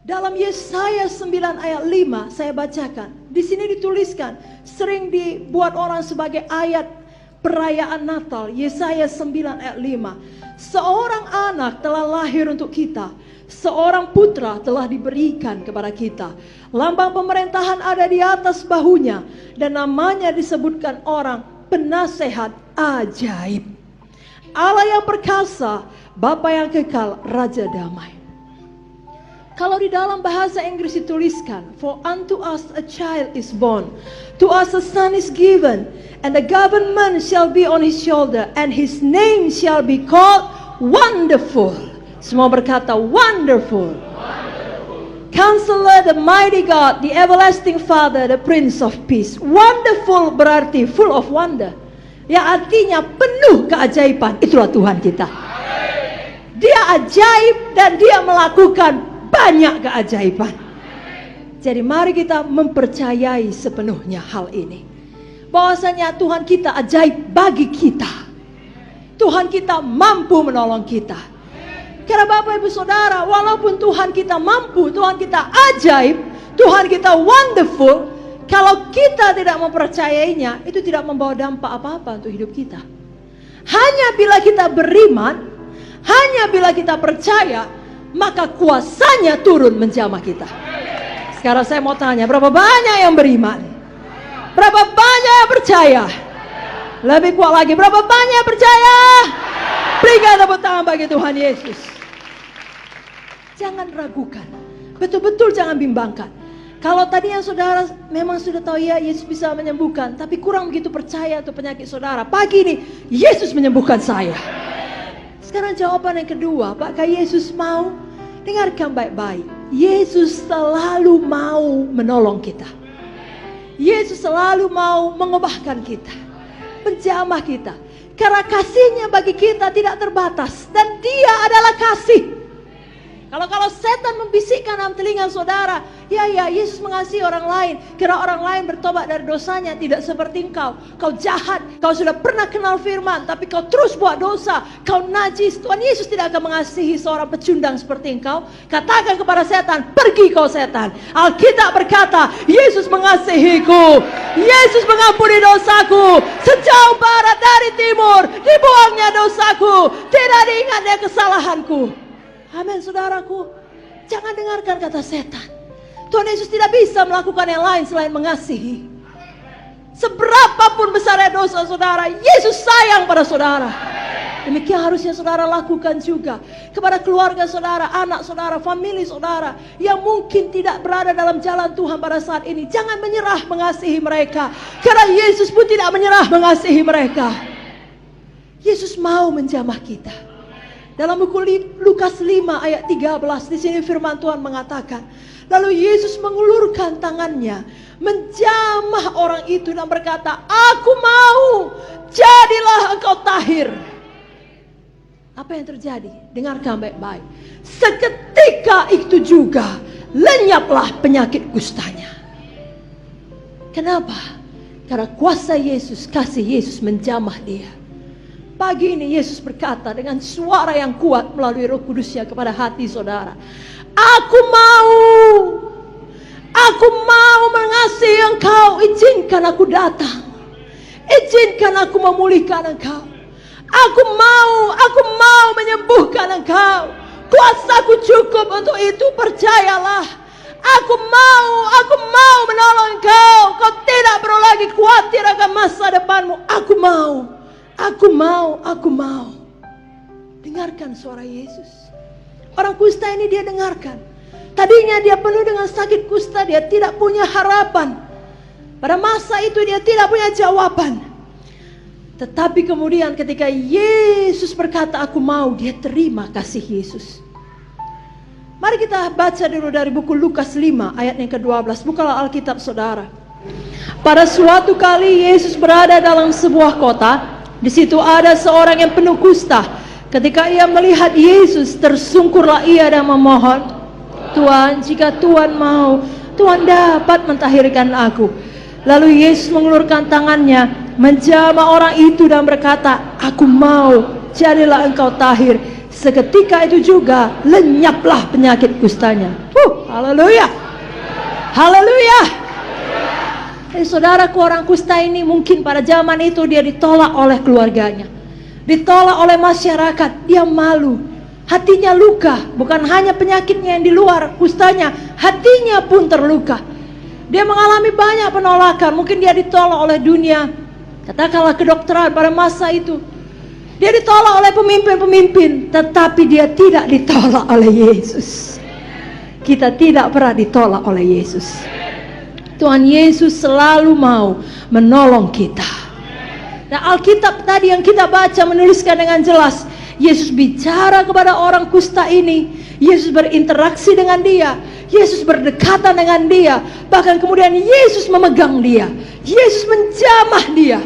Dalam Yesaya 9 ayat 5 saya bacakan. Di sini dituliskan, sering dibuat orang sebagai ayat perayaan Natal. Yesaya 9 ayat 5. Seorang anak telah lahir untuk kita, seorang putra telah diberikan kepada kita. Lambang pemerintahan ada di atas bahunya, dan namanya disebutkan orang penasehat ajaib, Allah yang perkasa, Bapa yang kekal, Raja damai. Kalau di dalam bahasa Inggris dituliskan, for unto us a child is born, to us a son is given, and the government shall be on his shoulder, and his name shall be called Wonderful. Semua berkata Wonderful. Counselor, the mighty God, the everlasting Father, the Prince of Peace. Wonderful berarti full of wonder. Ya, artinya penuh keajaiban. Itulah Tuhan kita. Dia ajaib dan dia melakukan banyak keajaiban. Jadi mari kita mempercayai sepenuhnya hal ini, bahwasanya Tuhan kita ajaib bagi kita. Tuhan kita mampu menolong kita. Karena Bapak Ibu Saudara, walaupun Tuhan kita mampu, Tuhan kita ajaib, Tuhan kita wonderful, kalau kita tidak mempercayainya, itu tidak membawa dampak apa-apa untuk hidup kita. Hanya bila kita beriman, hanya bila kita percaya, maka kuasanya turun menjamah kita. Sekarang saya mau tanya, berapa banyak yang beriman? Berapa banyak yang percaya? Lebih kuat lagi, berapa banyak yang percaya? Berikan tepuk tangan bagi Tuhan Yesus. Jangan ragukan, betul-betul jangan bimbangkan. Kalau tadi yang saudara memang sudah tahu ya Yesus bisa menyembuhkan, tapi kurang begitu percaya untuk penyakit saudara, pagi ini Yesus menyembuhkan saya. Sekarang jawaban yang kedua, apakah Yesus mau? Dengarkan baik-baik. Yesus selalu mau menolong kita. Yesus selalu mau mengubahkan kita, menjamah kita. Karena kasihnya bagi kita tidak terbatas, dan dia adalah kasih. Kalau setan membisikkan dalam telinga saudara, ya Yesus mengasihi orang lain, karena orang lain bertobat dari dosanya, tidak seperti engkau. Kau jahat, kau sudah pernah kenal firman, tapi kau terus buat dosa, kau najis. Tuhan Yesus tidak akan mengasihi seorang pecundang seperti engkau. Katakan kepada setan, pergi kau setan. Alkitab berkata, Yesus mengasihiku, Yesus mengampuni dosaku, sejauh barat dari timur dibuangnya dosaku, tidak diingatnya kesalahanku. Amin saudaraku, jangan dengarkan kata setan. Tuhan Yesus tidak bisa melakukan yang lain selain mengasihi. Seberapapun besarnya dosa saudara, Yesus sayang pada saudara. Demikian harusnya saudara lakukan juga kepada keluarga saudara, anak saudara, famili saudara yang mungkin tidak berada dalam jalan Tuhan pada saat ini. Jangan menyerah mengasihi mereka, karena Yesus pun tidak menyerah mengasihi mereka. Yesus mau menjamah kita. Dalam buku Lukas 5 ayat 13, di sini firman Tuhan mengatakan, lalu Yesus mengulurkan tangannya, menjamah orang itu dan berkata, aku mau, jadilah engkau tahir. Apa yang terjadi? Dengarkan baik-baik. Seketika itu juga lenyaplah penyakit kustanya. Kenapa? Karena kuasa Yesus, kasih Yesus menjamah dia. Pagi ini Yesus berkata dengan suara yang kuat melalui Roh Kudusnya kepada hati saudara, aku mau mengasihi engkau, izinkan aku datang, izinkan aku memulihkan engkau, aku mau menyembuhkan engkau, kuasaku cukup untuk itu, percayalah. Aku mau menolong engkau, kau tidak perlu lagi khawatir akan masa depanmu. Aku mau. Dengarkan suara Yesus. Orang kusta ini dia dengarkan. Tadinya dia penuh dengan sakit kusta, dia tidak punya harapan. Pada masa itu dia tidak punya jawaban. Tetapi kemudian ketika Yesus berkata aku mau, dia terima kasih Yesus. Mari kita baca dulu dari buku Lukas 5 ayat yang ke-12. Bukalah Alkitab saudara. Pada suatu kali Yesus berada dalam sebuah kota. Di situ ada seorang yang penuh kusta. Ketika ia melihat Yesus, tersungkurlah ia dan memohon, Tuhan, jika Tuhan mau, Tuhan dapat mentahirkan aku. Lalu Yesus mengulurkan tangannya, menjamah orang itu dan berkata, aku mau, jadilah engkau tahir. Seketika itu juga lenyaplah penyakit kustanya. Haleluya. Haleluya. Saudaraku, orang kusta ini mungkin pada zaman itu dia ditolak oleh keluarganya, ditolak oleh masyarakat. Dia malu, hatinya luka. Bukan hanya penyakitnya yang di luar kustanya, hatinya pun terluka. Dia mengalami banyak penolakan. Mungkin dia ditolak oleh dunia, katakanlah kedokteran pada masa itu. Dia ditolak oleh pemimpin-pemimpin, tetapi dia tidak ditolak oleh Yesus. Kita tidak pernah ditolak oleh Yesus. Tuhan Yesus selalu mau menolong kita. Nah, Alkitab tadi yang kita baca menuliskan dengan jelas, Yesus bicara kepada orang kusta ini. Yesus berinteraksi dengan dia. Yesus berdekatan dengan dia. Bahkan kemudian Yesus memegang dia. Yesus menjamah dia.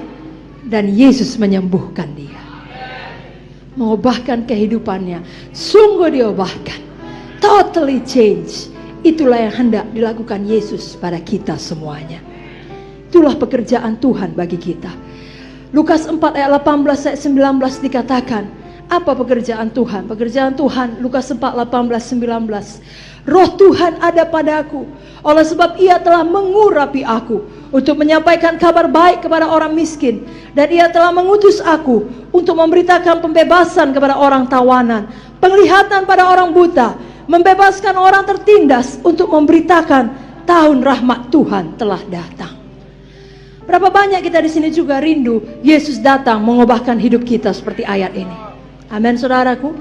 Dan Yesus menyembuhkan dia. Mengubahkan kehidupannya. Sungguh diubahkan. Totally change. Itulah yang hendak dilakukan Yesus pada kita semuanya. Itulah pekerjaan Tuhan bagi kita. Lukas 4 ayat 18 ayat 19 dikatakan, apa pekerjaan Tuhan? Pekerjaan Tuhan, Lukas 4, 18, 19. Roh Tuhan ada padaku, oleh sebab ia telah mengurapi aku untuk menyampaikan kabar baik kepada orang miskin. Dan ia telah mengutus aku untuk memberitakan pembebasan kepada orang tawanan, penglihatan pada orang buta, membebaskan orang tertindas, untuk memberitakan tahun rahmat Tuhan telah datang. Berapa banyak kita di sini juga rindu Yesus datang mengubahkan hidup kita seperti ayat ini. Amin, saudaraku.